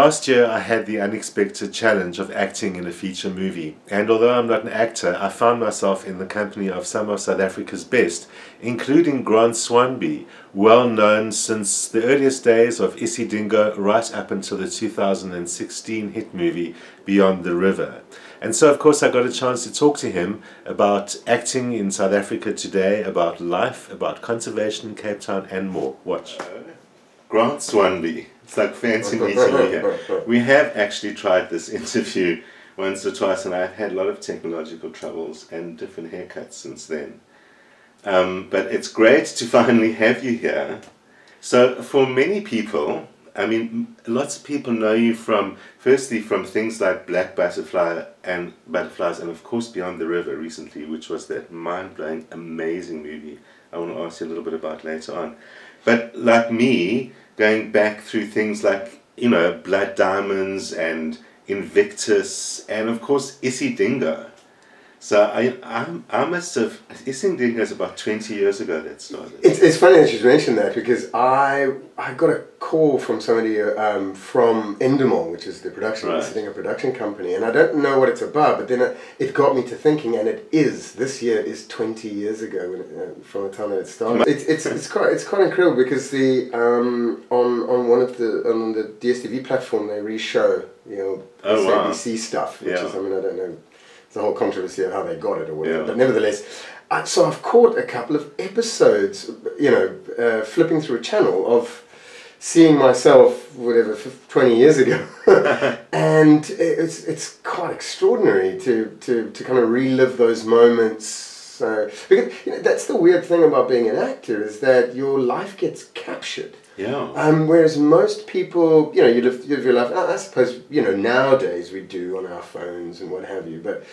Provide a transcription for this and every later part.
Last year I had the unexpected challenge of acting in a feature movie, and although I'm not an actor, I found myself in the company of some of South Africa's best, including Grant Swanby, well known since the earliest days of Isidingo right up until the 2016 hit movie Beyond the River. And so of course I got a chance to talk to him about acting in South Africa today, about life, about conservation in Cape Town and more. Watch. Grant Swanby. It's like fancy meeting you here. We have actually tried this interview once or twice, and I've had a lot of technological troubles and different haircuts since then. But it's great to finally have you here. So for many people, I mean, lots of people know you from, firstly from things like Black Butterflies and of course Beyond the River recently, which was that mind-blowing, amazing movie I want to ask you a little bit about later on. But like me, going back through things like, you know, Blood Diamonds and Invictus and of course Isidingo. So I must have, Isidingo is about 20 years ago that started. It's funny that you mentioned that, because I got a call from somebody from Endemol, which is the production, Isidingo production company, and I don't know what it's about, but then it got me to thinking, and this year is 20 years ago when from the time that it started. It's quite incredible, because the on the DSTV platform they re-show, you know, SABC stuff, which is, I mean, I don't know. The whole controversy of how they got it or whatever, but nevertheless, so I've caught a couple of episodes, you know, flipping through a channel of seeing myself, whatever, 20 years ago, and it's quite extraordinary to kind of relive those moments. Because you know, that's the weird thing about being an actor, is that your life gets captured. Yeah. Whereas most people, you know, you live your life, I suppose, you know, nowadays we do on our phones and what have you, but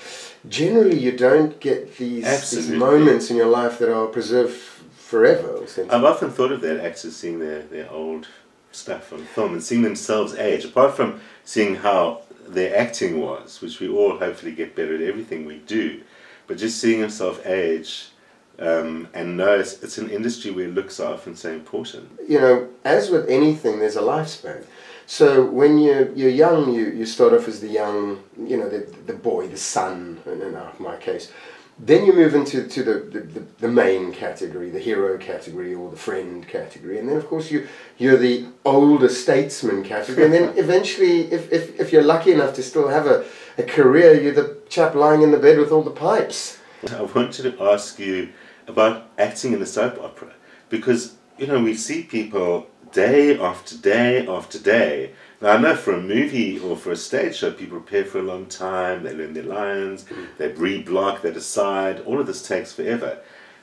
generally you don't get these moments in your life that are preserved forever. I've often thought of that, actors seeing their old stuff on film and seeing themselves age, apart from seeing how their acting was, which we all hopefully get better at everything we do, but just seeing yourself age. And no, it's an industry where looks are often so important. You know, as with anything, there's a lifespan. So when you're young, you start off as the young, you know, the boy, the son, in my case. Then you move into the main category, the hero category, or the friend category, and then of course you're the older statesman category, and then eventually, if you're lucky enough to still have a career, you're the chap lying in the bed with all the pipes. I wanted to ask you about acting in a soap opera, because, you know, we see people day after day after day. Now I know for a movie or for a stage show people prepare for a long time, they learn their lines, they re-block, they decide, all of this takes forever.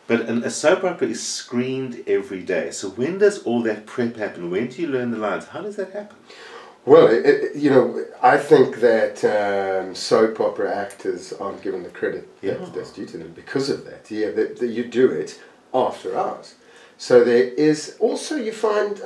But a soap opera is screened every day, so when does all that prep happen? When do you learn the lines? How does that happen? Well, you know, I think that soap opera actors aren't given the credit that's due to them because of that. Yeah, that you do it after hours. So there is also, you find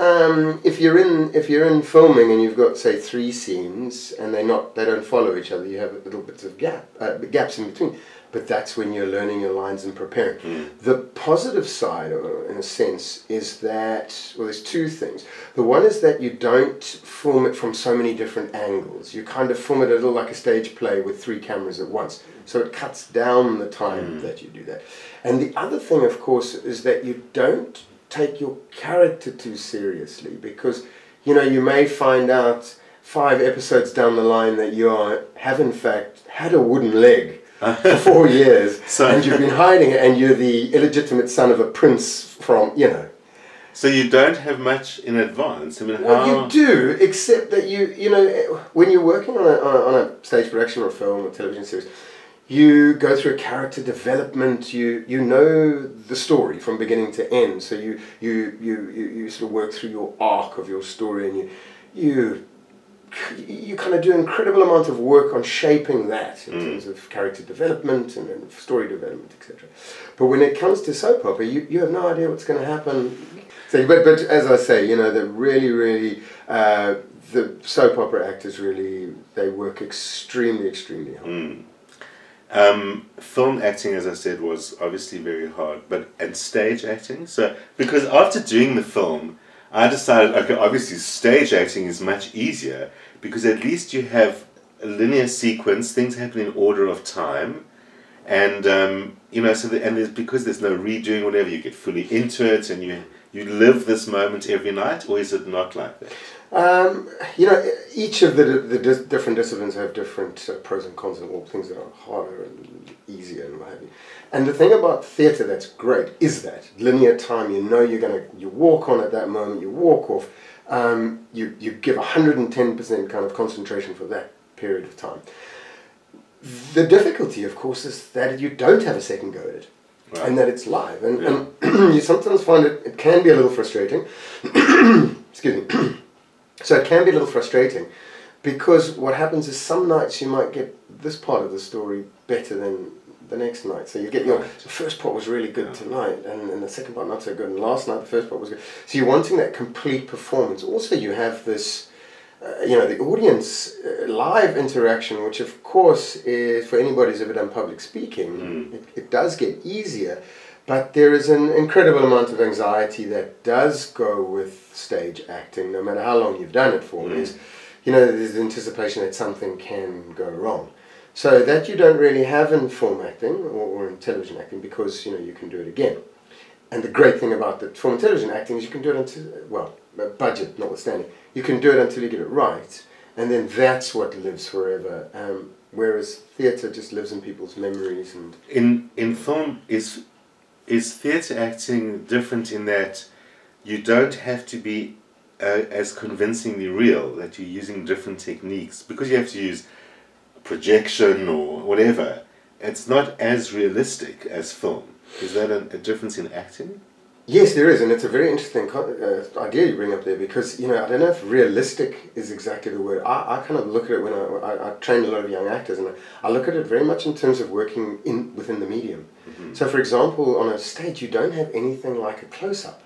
if you're in filming and you've got, say, 3 scenes and they don't follow each other, you have little bits of gaps in between. But that's when you're learning your lines and preparing. The positive side, in a sense, is that, well, there's 2 things. The one is that you don't film it from so many different angles. You kind of film it a little like a stage play with 3 cameras at once. So it cuts down the time that you do that. And the other thing, of course, is that you don't take your character too seriously, because, you know, you may find out 5 episodes down the line that you have in fact had a wooden leg for 4 years, and you've been hiding it, and you're the illegitimate son of a prince from, you know. So you don't have much in advance. I mean, well, you do, except that you know, when you're working on a stage production or a film or television series, you go through a character development. You know the story from beginning to end. So you sort of work through your arc of your story, and you kind of do an incredible amount of work on shaping that in terms of character development and story development, etc. But when it comes to soap opera, you have no idea what's going to happen. So, but as I say, you know, the soap opera actors really, they work extremely hard. Film acting, as I said, was obviously very hard, and stage acting. So because after doing the film, I decided, okay, obviously stage acting is much easier because at least you have a linear sequence, things happen in order of time, and you know, so because there's no redoing, whatever, you get fully into it, and you live this moment every night, or is it not like that? You know, each of the different disciplines have different pros and cons, and all things that are harder and easier and what have you. And the thing about theatre that's great is that linear time. You know, you walk on at that moment, you walk off. You give 110% kind of concentration for that period of time. The difficulty, of course, is that you don't have a second go at it, right, and that it's live, and you sometimes find it can be a little frustrating. Excuse me. So it can be a little frustrating, because what happens is some nights you might get this part of the story better than the next night. So you get the first part was really good tonight, and the second part not so good, and last night the first part was good. So you're wanting that complete performance. Also, you have this, you know, the audience live interaction, which of course is, for anybody who's ever done public speaking, it does get easier. But there is an incredible amount of anxiety that does go with stage acting, no matter how long you've done it for. Is, you know, there's anticipation that something can go wrong. So that you don't really have in film acting or in television acting, because, you know, you can do it again. And the great thing about the film and television acting is you can do it until, well, budget notwithstanding, you can do it until you get it right, and then that's what lives forever. Whereas theatre just lives in people's memories. And in film, is theatre acting different in that you don't have to be as convincingly real, that you're using different techniques, because you have to use projection or whatever? It's not as realistic as film. Is that a difference in acting? Yes, there is, and it's a very interesting idea you bring up there, because, you know, I don't know if realistic is exactly the word. I kind of look at it when I train a lot of young actors, and I look at it very much in terms of working within the medium. So, for example, on a stage, you don't have anything like a close-up.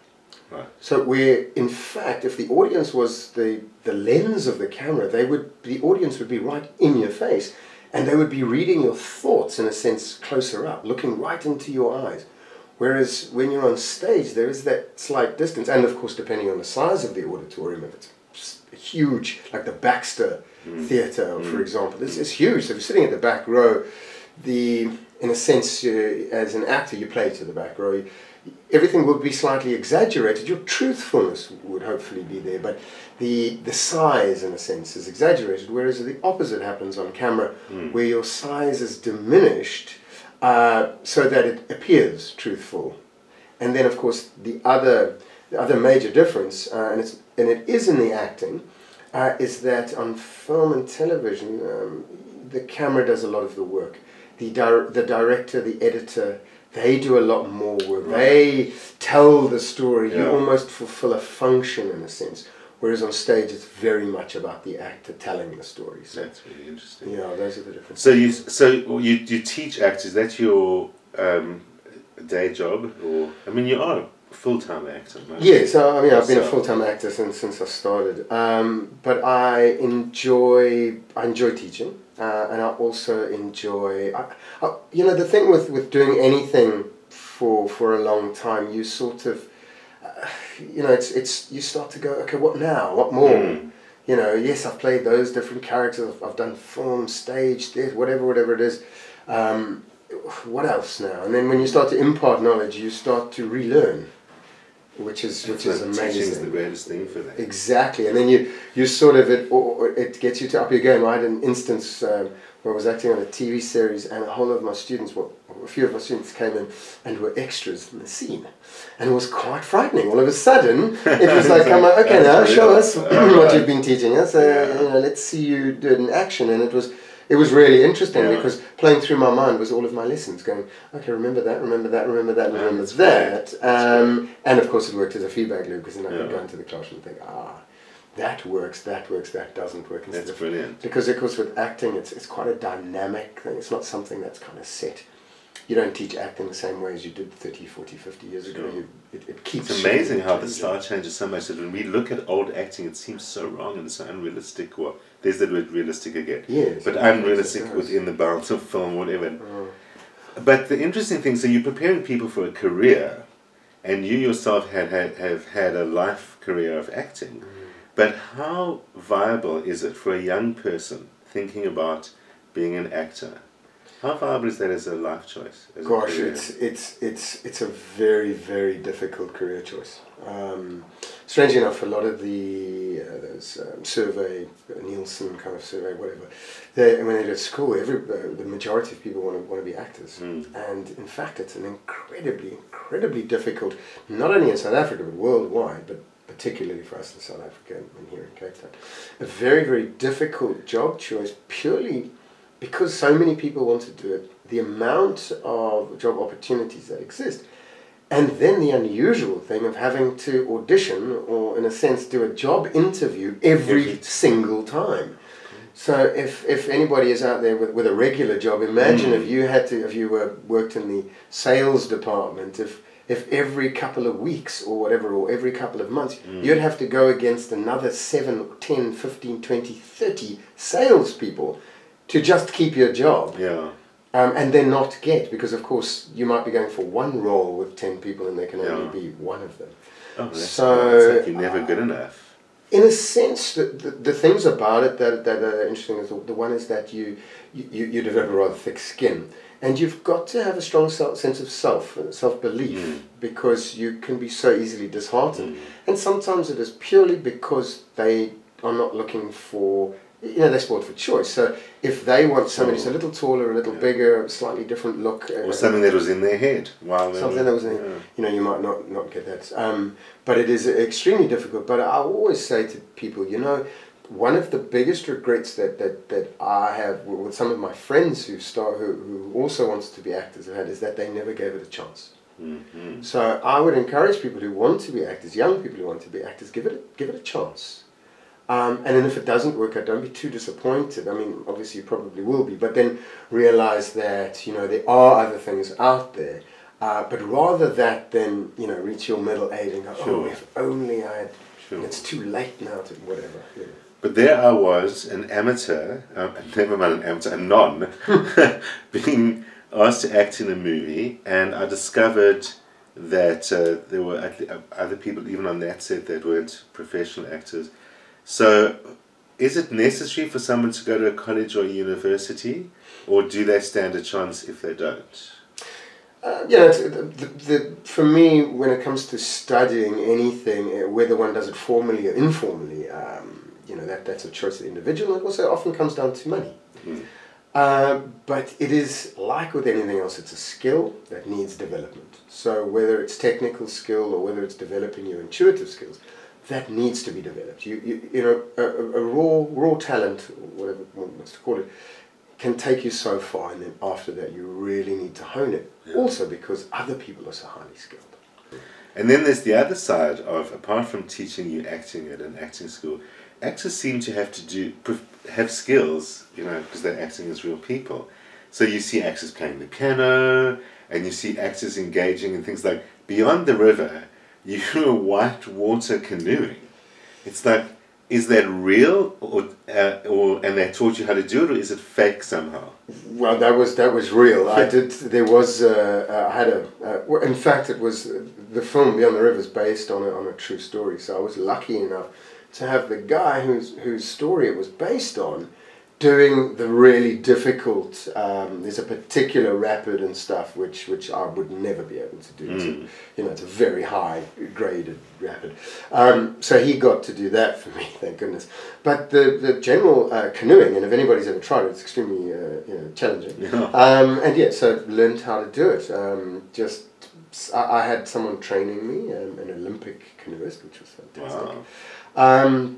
Right. So where, in fact, if the audience was the lens of the camera, the audience would be right in your face, and they would be reading your thoughts, in a sense, closer up, looking right into your eyes. Whereas when you're on stage, there is that slight distance, and of course, depending on the size of the auditorium, if it's huge, like the Baxter Theatre, for example, it's huge. So if you're sitting at the back row, in a sense, as an actor, you play to the back row. Everything would be slightly exaggerated. Your truthfulness would hopefully be there, but the size, in a sense, is exaggerated, whereas the opposite happens on camera, where your size is diminished so that it appears truthful. And then, of course, the other major difference, and it is in the acting, is that on film and television, the camera does a lot of the work. The director, the editor, they do a lot more work. Right. They tell the story. You almost fulfill a function, in a sense. Whereas on stage, it's very much about the actor telling the story. So, that's really interesting. Yeah, those are the differences. So you teach actors. That's your day job, or I mean, you are a full-time actor. Yes, I mean, I've been a full-time actor since I started. But I enjoy teaching. And I also enjoy, you know, the thing with doing anything for a long time, you sort of, you know, you start to go, okay, what now? What more? You know, yes, I've played those different characters. I've done film, stage, theatre, whatever it is. What else now? And then when you start to impart knowledge, you start to relearn. Which is amazing. Teaching is the greatest thing for that. Exactly, and then you sort of it gets you to up your game. I had an instance where I was acting on a TV series, and a whole of my students, a few of my students came in and were extras in the scene, and it was quite frightening. All of a sudden, it was like, I'm like, okay, now show us what you've been teaching us. You know, let's see you do it in action, and it was really interesting because playing through my mind was all of my lessons going, okay, remember that, remember that. And of course it worked as a feedback loop, because then I could go into the classroom and think, that works, that doesn't work. That's brilliant. Because of course with acting, it's quite a dynamic thing. It's not something that's kind of set. You don't teach acting the same way as you did 30, 40, 50 years ago. It keeps. It's amazing how the style changes so much that when we look at old acting, it seems so wrong and so unrealistic. Well, there's the word realistic again. Yes. But unrealistic within the bounds of film, whatever. But the interesting thing, so you're preparing people for a career, and you yourself have had a life career of acting. But how viable is it for a young person thinking about being an actor? How viable is that as a life choice? As Gosh, a career? it's a very, very difficult career choice. Strangely enough, a lot of those survey, Nielsen kind of survey, whatever, when they go to school, the majority of people want to be actors. And in fact, it's an incredibly difficult, not only in South Africa, but worldwide, but particularly for us in South Africa and here in Cape Town, a very, very difficult job choice purely because so many people want to do it, the amount of job opportunities that exist, and then the unusual thing of having to audition or, in a sense, do a job interview every single time. So if anybody is out there with a regular job, imagine if you worked in the sales department, if every couple of weeks or whatever, or every couple of months, you'd have to go against another 7, 10, 15, 20, 30 salespeople to just keep your job. Yeah. And then not get, because of course you might be going for one role with 10 people and there can only be one of them. Oh, so it's like you're never good enough. In a sense, the things about it that are interesting is the one is that you develop a rather thick skin. And you've got to have a strong sense of self-belief, because you can be so easily disheartened. And sometimes it is purely because they are not looking for, they're spoiled for choice. So if they want somebody who's a little taller, a little bigger, slightly different look, or something that was in their head, something that was in, you might not get that. But it is extremely difficult. But I always say to people, one of the biggest regrets that I have with some of my friends who also wants to be actors have had is that they never gave it a chance. So I would encourage people who want to be actors, young people who want to be actors, give it a chance. And then if it doesn't work out, don't be too disappointed. I mean, obviously you probably will be, but then realize that, there are other things out there. But rather that than, reach your middle age and go, if only I had, it's too late now to whatever. But there I was, an amateur, never mind an amateur, a non, being asked to act in a movie, and I discovered that there were other people even on that set that weren't professional actors. So is it necessary for someone to go to a college or a university, or do they stand a chance if they don't? For me, when it comes to studying anything, whether one does it formally or informally, that's a choice of the individual. It also often comes down to money. But it is like with anything else, it's a skill that needs development. So whether it's technical skill or whether it's developing your intuitive skills, that needs to be developed. A raw talent, whatever one wants to call it, can take you so far, and then after that you really need to hone it. Also because other people are so highly skilled. And then there's the other side of, apart from teaching you acting at an acting school, actors seem to have skills, because they're acting as real people. So you see actors playing the piano, and you see actors engaging in things like Beyond the River, you were white water canoeing. It's like, is that real, or and they taught you how to do it, or is it fake somehow? Well, that was real. I did. There was. I had in fact, it was the film Beyond the River is based on a true story. So I was lucky enough to have the guy whose story it was based on doing the really difficult. There's a particular rapid and stuff which I would never be able to do. It's a very high graded rapid. So he got to do that for me, thank goodness. But the general canoeing, and if anybody's ever tried it, it's extremely challenging. So learned how to do it. I had someone training me, an Olympic canoeist, which was fantastic. Wow.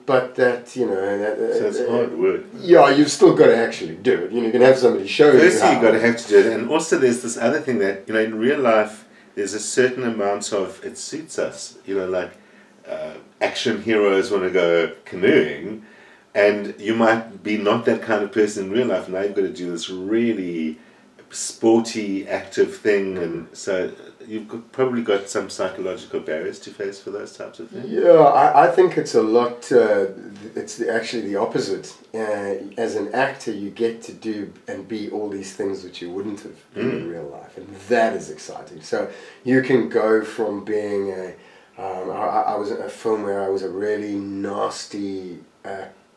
But that, so it's hard work. Yeah, you've still got to actually do it. You can have somebody show you. Firstly, you've got to have to do it, and also there's this other thing that in real life there's a certain amount of it suits us. Like action heroes want to go canoeing, and you might be not that kind of person in real life. Now you've got to do this really sporty, active thing, and so you've probably got some psychological barriers to face for those types of things. Yeah, I think it's a lot. It's actually the opposite. As an actor, you get to do and be all these things that you wouldn't have been in real life, and that is exciting. So you can go from being I was in a film where I was a really nasty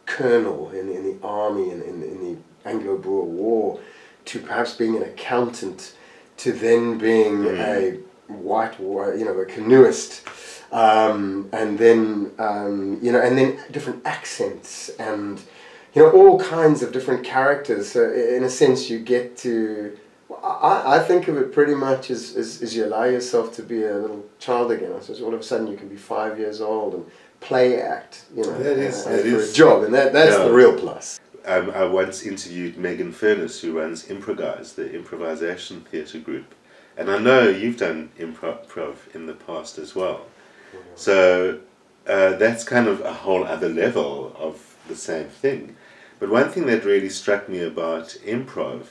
colonel in the army in the Anglo-Boer War, to perhaps being an accountant, to then being a white war, a canoeist, and then and then different accents and all kinds of different characters. So in a sense, you get to. I think of it pretty much as you allow yourself to be a little child again. So all of a sudden you can be 5 years old and play act, that is a job, and that's the real plus. I once interviewed Megan Furness, who runs Improguise, the improvisation theatre group, and I know you've done improv in the past as well. So that's kind of a whole other level of the same thing. But one thing that really struck me about improv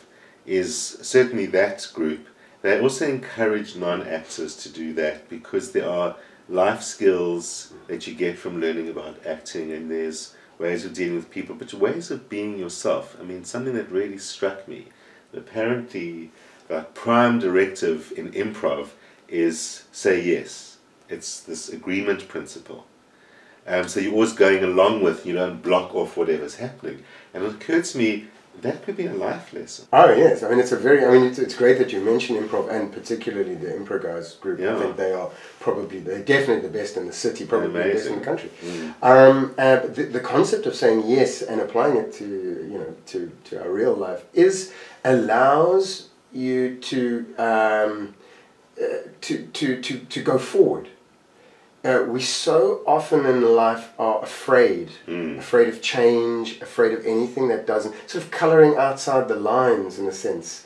is certainly that group, they also encourage non-actors to do that, because there are life skills that you get from learning about acting, and there's ways of dealing with people, but ways of being yourself. I mean, something that really struck me, apparently the prime directive in improv is say yes. It's this agreement principle. So you're always going along with, you don't block off whatever's happening. And it occurred to me, that could be a life lesson. Oh yes, I mean it's great that you mention improv, and particularly the Improguise group. Yeah. I think they're definitely the best in the city, probably the best in the country. The concept of saying yes and applying it to our real life allows you to go forward. We so often in life are afraid of change, afraid of anything that doesn't, sort of colouring outside the lines in a sense.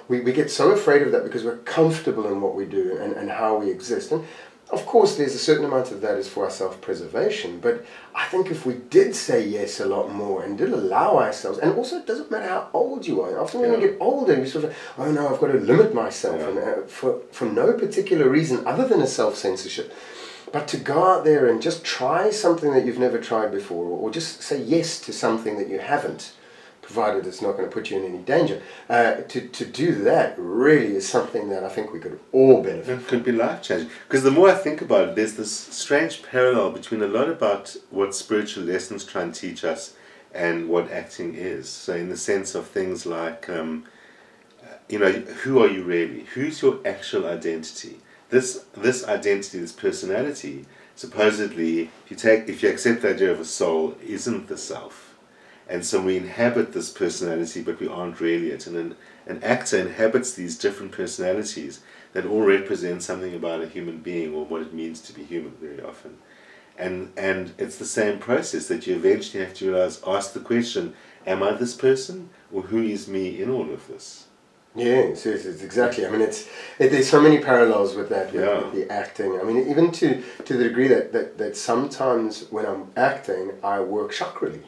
We get so afraid of that because we're comfortable in what we do and how we exist. And of course there's a certain amount of that is for our self-preservation, but I think if we did say yes a lot more and did allow ourselves, and also it doesn't matter how old you are, often when you get older you sort of, oh no, I've got to limit myself, and for no particular reason other than a self-censorship. But to go out there and just try something that you've never tried before, or just say yes to something that you haven't, provided it's not going to put you in any danger, to do that really is something that I think we could all benefit from. It could be life-changing. Because the more I think about it, there's this strange parallel between a lot about what spiritual lessons try and teach us and what acting is. So in the sense of things like, who are you really? Who's your actual identity? This identity, this personality, supposedly, if you accept the idea of a soul, isn't the self. And so we inhabit this personality, but we aren't really it. And an actor inhabits these different personalities that all represent something about a human being, or what it means to be human very often. And it's the same process that you eventually have to ask the question, am I this person, or who is me in all of this? Yes, it's exactly. I mean, there's so many parallels with that, with the acting. I mean, even to the degree that sometimes when I'm acting, I work chakrally.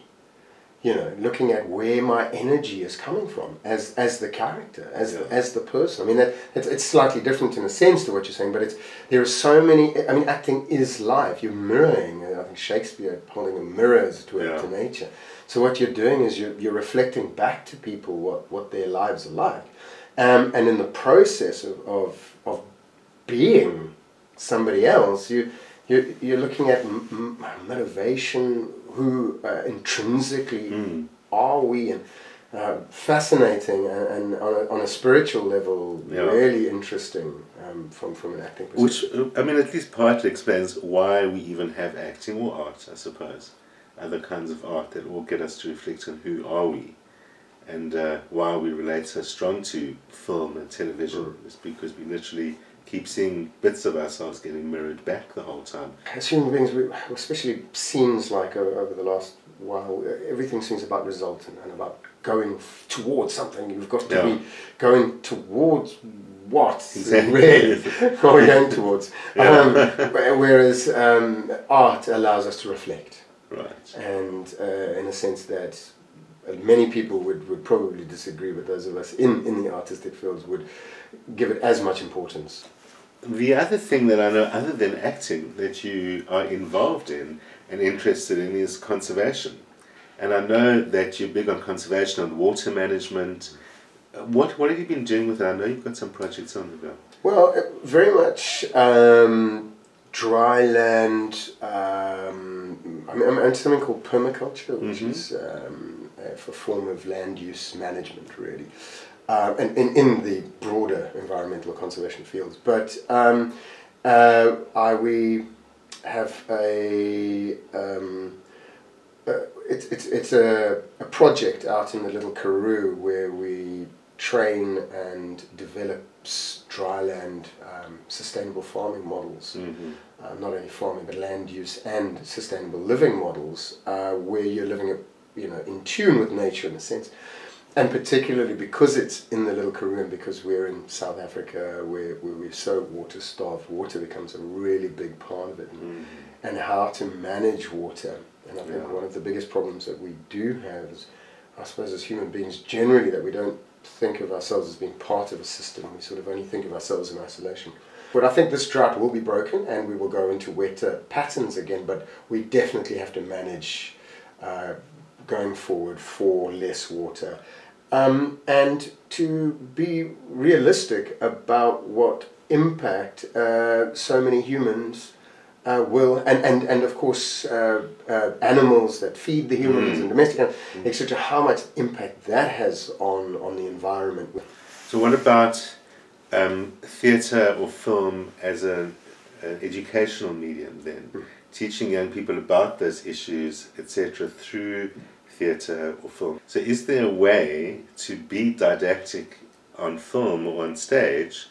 Looking at where my energy is coming from as the character, as the person. I mean, it's slightly different in a sense to what you're saying, but there are so many. I mean, acting is life. You're mirroring. I think Shakespeare holding a mirror, as it were, to nature. So what you're doing is you're reflecting back to people what their lives are like. And in the process of being somebody else, you're looking at motivation, who intrinsically are we, and fascinating, and on a spiritual level, really interesting from an acting perspective. Which, I mean, at least partly explains why we even have acting or art, I suppose. Other kinds of art that all get us to reflect on who are we. And why we relate so strong to film and television is because we literally keep seeing bits of ourselves getting mirrored back the whole time. As human beings, especially seems like over the last while, everything seems about result and about going towards something. You've got to be going towards what exactly. Really are we going towards? Whereas art allows us to reflect. Right. And in a sense that many people would probably disagree, but those of us in the artistic fields would give it as much importance. The other thing that I know, other than acting, that you are involved in and interested in is conservation. And I know that you're big on conservation, on water management. What have you been doing with it? I know you've got some projects on the go. Well, very much dry land. I'm into something called permaculture, which is a form of land use management, really, and in the broader environmental conservation fields. But we have it's a project out in the Little Karoo where we train and develop dryland sustainable farming models, not only farming but land use and sustainable living models, where you're living in tune with nature in a sense, and particularly because it's in the Little Karoo, because we're in South Africa where we're so water starved, water becomes a really big part of it, and how to manage water. And I think one of the biggest problems that we do have is, I suppose, as human beings generally, that we don't think of ourselves as being part of a system. We sort of only think of ourselves in isolation. But I think this drought will be broken and we will go into wetter patterns again, but we definitely have to manage going forward for less water. And to be realistic about what impact so many humans will, and of course animals that feed the humans and domestic animals, etc., how much impact that has on the environment. So what about theatre or film as an educational medium then? Teaching young people about those issues, etc., through theatre or film. So is there a way to be didactic on film or on stage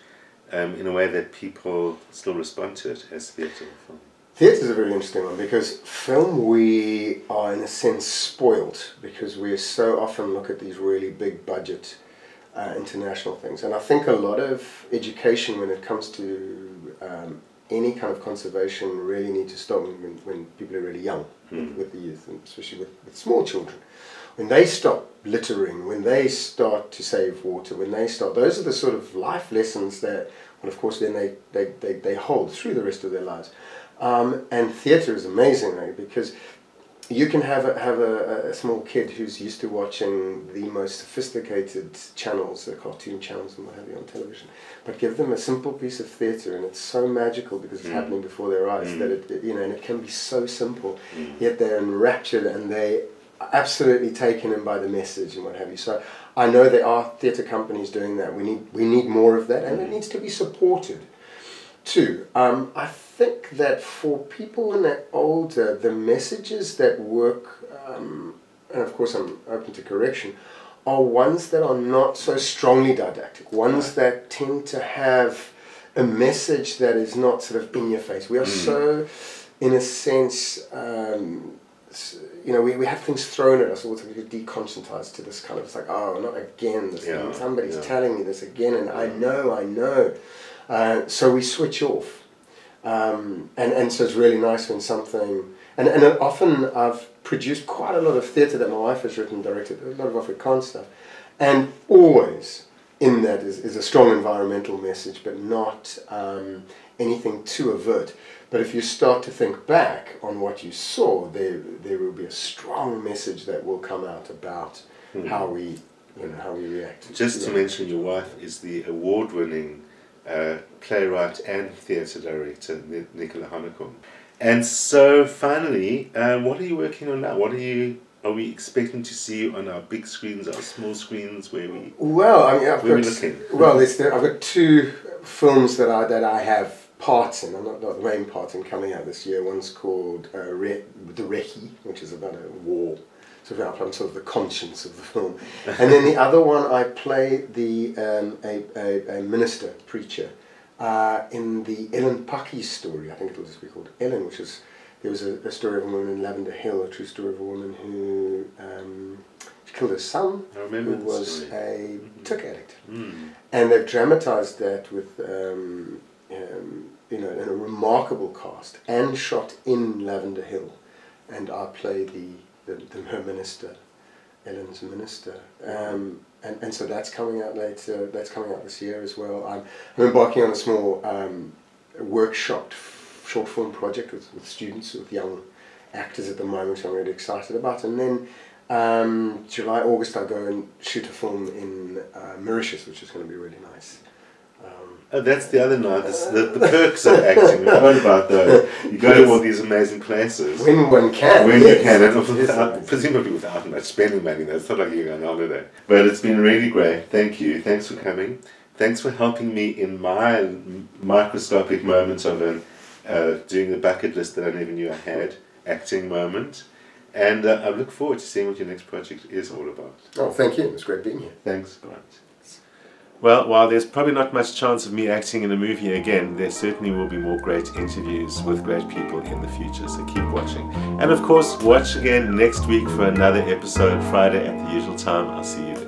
in a way that people still respond to it as theatre or film? Theatre is a very interesting one, because film we are in a sense spoilt, because we so often look at these really big budget international things, and I think a lot of education when it comes to any kind of conservation really need to start when people are really young, with the youth, and especially with small children. When they stop littering, when they start to save water, when they start, those are the sort of life lessons that, well, of course, then they hold through the rest of their lives. And theatre is amazing, right? Because you can have a small kid who's used to watching the most sophisticated channels, the cartoon channels and what have you on television, but give them a simple piece of theatre and it's so magical because it's happening before their eyes that it and it can be so simple, yet they're enraptured and they are absolutely taken in by the message and what have you. So I know there are theatre companies doing that. We need more of that, and it needs to be supported too. I think that for people when they're older, the messages that work, and of course I'm open to correction, are ones that are not so strongly didactic, ones that tend to have a message that is not sort of in your face. We are so, in a sense, we have things thrown at us all the time. We get deconscientized to this kind of, it's like, oh, not again, this thing. Somebody's telling me this again, and I know. So we switch off, and so it's really nice when something, and often I've produced quite a lot of theatre that my wife has written and directed, a lot of Afrikaans stuff, and always in that is a strong environmental message, but not anything too overt. But if you start to think back on what you saw, there will be a strong message that will come out about how we react. Just to mention, your wife is the award-winning playwright and theatre director, Nicola Hanekom. And so finally, what are you working on now? Are we expecting to see you on our big screens, our small screens, where we? Well, I mean, I've got two films that I have parts in. I'm not the main part in, coming out this year. One's called The Rechi, which is about a war. So I'm sort of the conscience of the film. And then the other one, I play a minister, preacher, in the Ellen Paki story. I think it will just be called Ellen, there was a story of a woman in Lavender Hill, a true story of a woman who she killed her son, who was a drug addict. And they've dramatized that with in a remarkable cast, and shot in Lavender Hill. And I play her minister, Ellen's minister, and so that's coming out later. That's coming out this year as well. I'm embarking on a small workshop, short film project with students, with young actors at the moment, which I'm really excited about. And then July, August, I'll go and shoot a film in Mauritius, which is going to be really nice. Oh, that's the other night. The perks of acting. What about those? You go to all these amazing places. When one can. When yes. you can, and Yes. presumably without much spending money. That's not like you're going on holiday. But it's been really great. Thank you. Thanks for coming. Thanks for helping me in my microscopic moments of doing the bucket list that I never knew I had, acting moment. And I look forward to seeing what your next project is all about. Oh, thank you. It was great being here. Thanks, Grant. Well, while there's probably not much chance of me acting in a movie again, there certainly will be more great interviews with great people in the future, so keep watching. And of course, watch again next week for another episode, Friday at the usual time. I'll see you then.